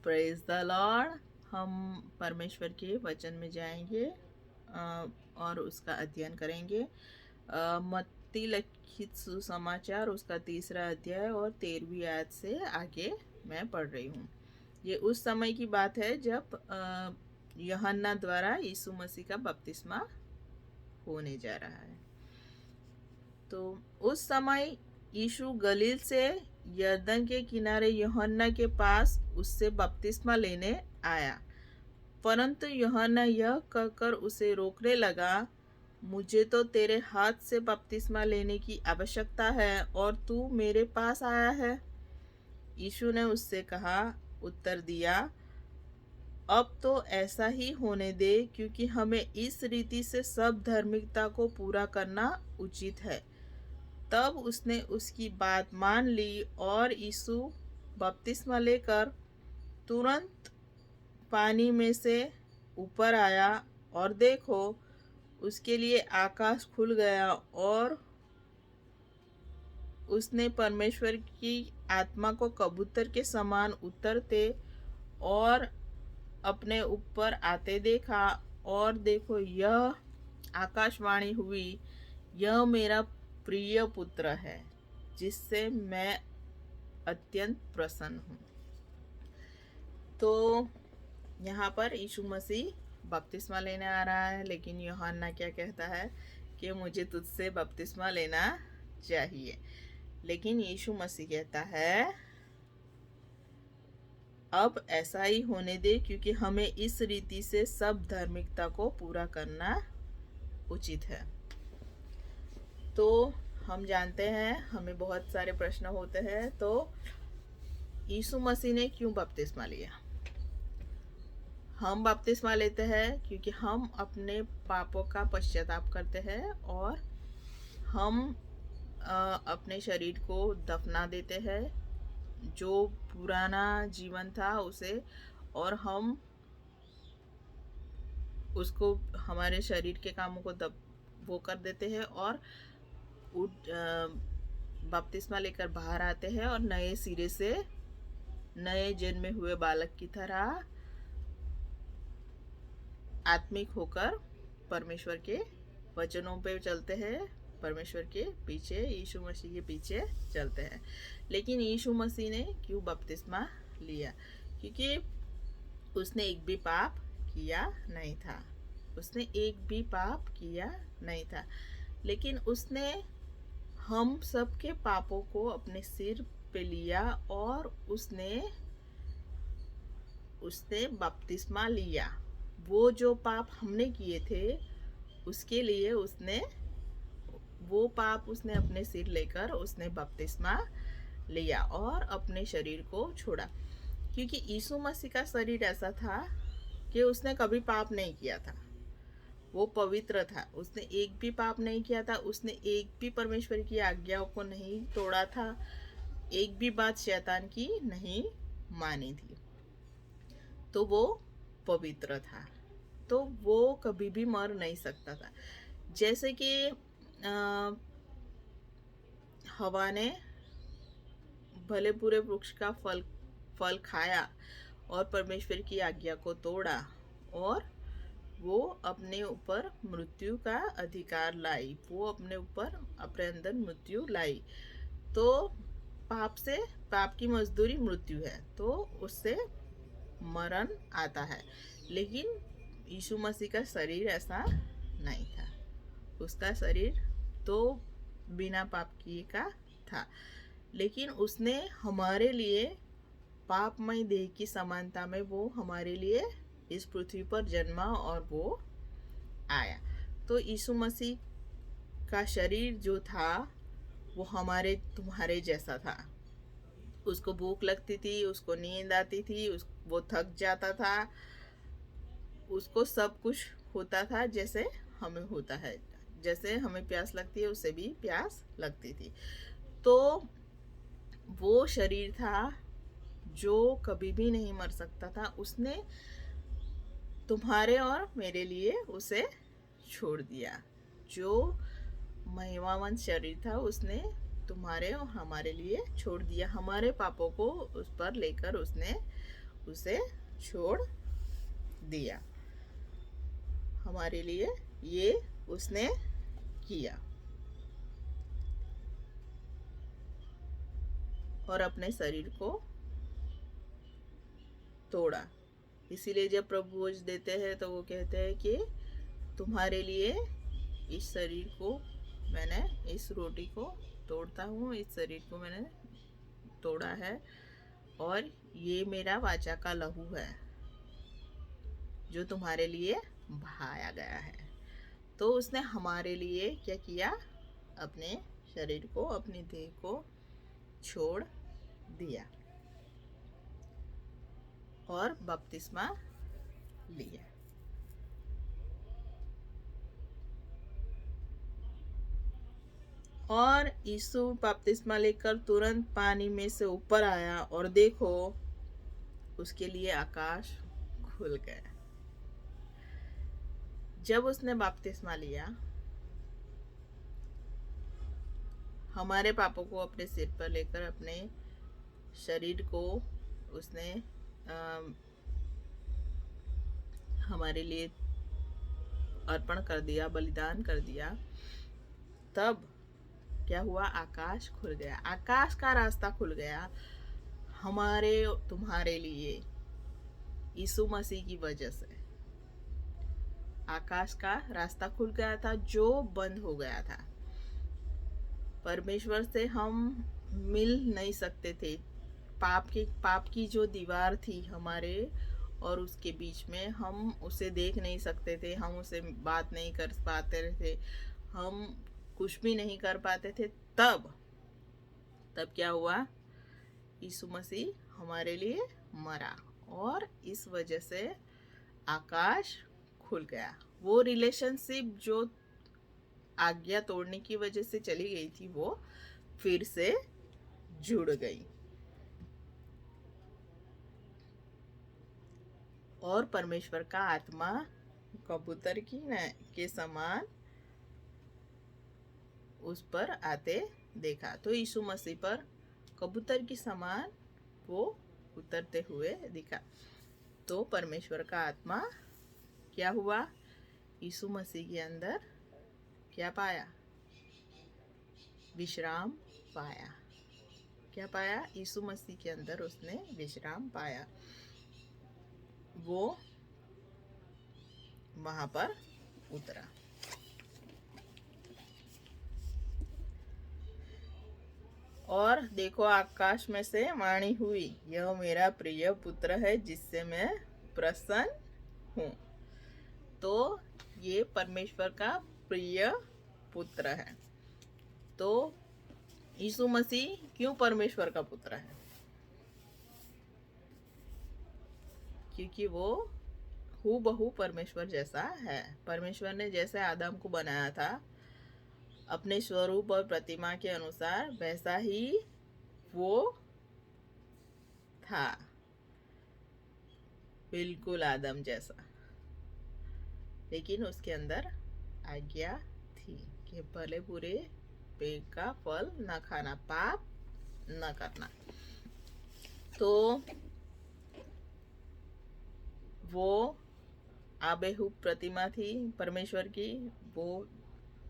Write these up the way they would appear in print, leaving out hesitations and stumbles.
Praise the Lord. हम परमेश्वर के वचन में जाएंगे और उसका अध्ययन करेंगे। मत्ती लिखित सुसमाचार उसका 3रा अध्याय और 13वीं आयत से आगे मैं पढ़ रही हूँ। ये उस समय की बात है जब यूहन्ना द्वारा यीशु मसीह का बपतिस्मा होने जा रहा है। तो उस समय यीशु गलील से यरदन के किनारे यूहन्ना के पास उससे बपतिस्मा लेने आया, परंतु यूहन्ना यह कहकर उसे रोकने लगा, मुझे तो तेरे हाथ से बपतिस्मा लेने की आवश्यकता है और तू मेरे पास आया है। यीशु ने उससे कहा, उत्तर दिया, अब तो ऐसा ही होने दे, क्योंकि हमें इस रीति से सब धार्मिकता को पूरा करना उचित है। तब उसने उसकी बात मान ली और यीशु बपतिस्मा लेकर तुरंत पानी में से ऊपर आया, और देखो, उसके लिए आकाश खुल गया और उसने परमेश्वर की आत्मा को कबूतर के समान उतरते और अपने ऊपर आते देखा। और देखो, यह आकाशवाणी हुई, यह मेरा प्रिय पुत्र है, जिससे मैं अत्यंत प्रसन्न हूँ। तो यहाँ पर यीशु मसीह बपतिस्मा लेने आ रहा है, लेकिन यूहन्ना क्या कहता है कि मुझे तुझसे बपतिस्मा लेना चाहिए। लेकिन यीशु मसीह कहता है, अब ऐसा ही होने दे, क्योंकि हमें इस रीति से सब धार्मिकता को पूरा करना उचित है। तो हम जानते हैं, हमें बहुत सारे प्रश्न होते हैं, तो यीशु मसीह ने क्यों बपतिस्मा लिया? हम बपतिस्मा लेते हैं क्योंकि हम अपने पापों का पश्चाताप करते हैं और हम अपने शरीर को दफना देते हैं, जो पुराना जीवन था उसे, और हम उसको, हमारे शरीर के कामों को वो कर देते हैं और बपतिस्मा लेकर बाहर आते हैं और नए सिरे से, नए जन्मे हुए बालक की तरह आत्मिक होकर परमेश्वर के वचनों पे चलते हैं, परमेश्वर के पीछे, यीशु मसीह के पीछे चलते हैं। लेकिन यीशु मसीह ने क्यों बपतिस्मा लिया? क्योंकि उसने एक भी पाप किया नहीं था। उसने एक भी पाप किया नहीं था, लेकिन उसने हम सबके पापों को अपने सिर पे लिया और उसने बपतिस्मा लिया। वो जो पाप हमने किए थे, उसके लिए उसने, वो पाप उसने अपने सिर लेकर उसने बपतिस्मा लिया और अपने शरीर को छोड़ा। क्योंकि यीशु मसीह का शरीर ऐसा था कि उसने कभी पाप नहीं किया था। वो पवित्र था, उसने एक भी पाप नहीं किया था, उसने एक भी परमेश्वर की आज्ञाओं को नहीं तोड़ा था, एक भी बात शैतान की नहीं मानी थी। तो वो पवित्र था, तो वो कभी भी मर नहीं सकता था। जैसे कि हवा ने भले पूरे वृक्ष का फल खाया और परमेश्वर की आज्ञा को तोड़ा और वो अपने ऊपर मृत्यु का अधिकार लाई, वो अपने ऊपर, अपने अंदर मृत्यु लाई। तो पाप की मजदूरी मृत्यु है, तो उससे मरण आता है। लेकिन यीशु मसीह का शरीर ऐसा नहीं था। उसका शरीर तो बिना पाप किए का था, लेकिन उसने हमारे लिए पापमय देह की समानता में वो हमारे लिए इस पृथ्वी पर जन्मा और वो आया। तो यीशु मसीह का शरीर जो था वो हमारे तुम्हारे जैसा था। उसको भूख लगती थी, उसको नींद आती थी, वो थक जाता था, उसको सब कुछ होता था जैसे हमें होता है। जैसे हमें प्यास लगती है, उससे भी प्यास लगती थी। तो वो शरीर था जो कभी भी नहीं मर सकता था। उसने तुम्हारे और मेरे लिए उसे छोड़ दिया। जो महिमावंत शरीर था उसने तुम्हारे और हमारे लिए छोड़ दिया। हमारे पापों को उस पर लेकर उसने उसे छोड़ दिया। हमारे लिए ये उसने किया और अपने शरीर को तोड़ा। इसीलिए जब प्रभु भोज देते हैं तो वो कहते हैं कि तुम्हारे लिए इस शरीर को मैंने, इस रोटी को तोड़ता हूँ, इस शरीर को मैंने तोड़ा है और ये मेरा वाचा का लहू है जो तुम्हारे लिए बहाया गया है। तो उसने हमारे लिए क्या किया? अपने शरीर को, अपनी देह को छोड़ दिया और बपतिस्मा लिया। और यीशु बपतिस्मा लेकर तुरंत पानी में से ऊपर आया और देखो उसके लिए आकाश खुल गया। जब उसने बपतिस्मा लिया, हमारे पापों को अपने सिर पर लेकर अपने शरीर को उसने हमारे लिए अर्पण कर दिया, बलिदान कर दिया। तब क्या हुआ? आकाश खुल गया, आकाश का रास्ता खुल गया हमारे तुम्हारे लिए। यीशु मसीह की वजह से आकाश का रास्ता खुल गया था जो बंद हो गया था। परमेश्वर से हम मिल नहीं सकते थे। पाप की जो दीवार थी हमारे और उसके बीच में, हम उसे देख नहीं सकते थे, हम उसे बात नहीं कर पाते थे, हम कुछ भी नहीं कर पाते थे। तब क्या हुआ? यीशु मसीह हमारे लिए मरा और इस वजह से आकाश खुल गया। वो रिलेशनशिप जो आज्ञा तोड़ने की वजह से चली गई थी वो फिर से जुड़ गई और परमेश्वर का आत्मा कबूतर के समान उस पर आते देखा। तो यीशु मसीह पर कबूतर के समान वो उतरते हुए दिखा। तो परमेश्वर का आत्मा क्या हुआ? यीशु मसीह के अंदर क्या पाया? विश्राम पाया। क्या पाया? यीशु मसीह के अंदर उसने विश्राम पाया। वो वहां पर उतरा। और देखो आकाश में से वाणी हुई, यह मेरा प्रिय पुत्र है जिससे मैं प्रसन्न हूँ। तो ये परमेश्वर का प्रिय पुत्र है। तो यीशु मसीह क्यों परमेश्वर का पुत्र है? क्योंकि वो हूबहू परमेश्वर जैसा है। परमेश्वर ने जैसे आदम को बनाया था अपने स्वरूप और प्रतिमा के अनुसार, वैसा ही वो था, बिल्कुल आदम जैसा। लेकिन उसके अंदर आज्ञा थी कि भले बुरे पेड़ का फल न खाना, पाप न करना। तो वो आबेहूब प्रतिमा थी परमेश्वर की, वो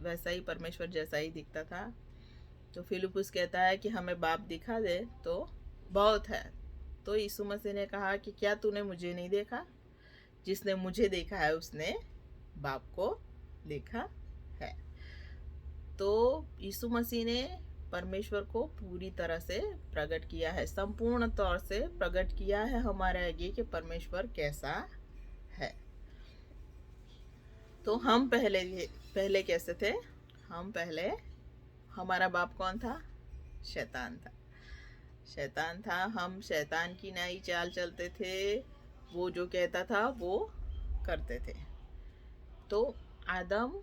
वैसा ही परमेश्वर जैसा ही दिखता था। तो फिलिपुस कहता है कि हमें बाप दिखा दे तो बहुत है। तो यीशु मसीह ने कहा कि क्या तूने मुझे नहीं देखा? जिसने मुझे देखा है उसने बाप को देखा है। तो यीशु मसीह ने परमेश्वर को पूरी तरह से प्रकट किया है, संपूर्ण तौर से प्रकट किया है हमारे आगे कि परमेश्वर कैसा है। तो हम पहले कैसे थे? हम पहले, हमारा बाप कौन था? शैतान था। शैतान था। हम शैतान की नई चाल चलते थे, वो जो कहता था वो करते थे। तो आदम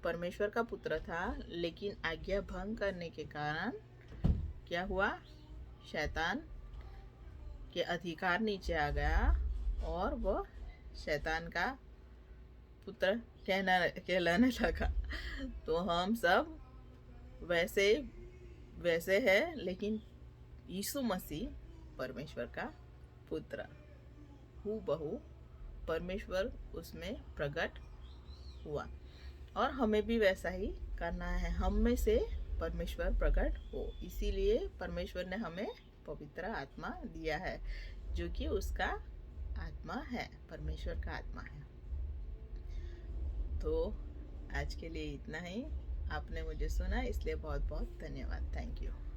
परमेश्वर का पुत्र था, लेकिन आज्ञा भंग करने के कारण क्या हुआ? शैतान के अधिकार नीचे आ गया और वह शैतान का पुत्र कहलाने लगा। तो हम सब वैसे है, लेकिन यीशु मसीह परमेश्वर का पुत्र, हूबहू परमेश्वर उसमें प्रकट हुआ। और हमें भी वैसा ही करना है, हम में से परमेश्वर प्रकट हो। इसीलिए परमेश्वर ने हमें पवित्र आत्मा दिया है, जो कि उसका आत्मा है, परमेश्वर का आत्मा है। तो आज के लिए इतना ही। आपने मुझे सुना, इसलिए बहुत बहुत धन्यवाद। Thank you.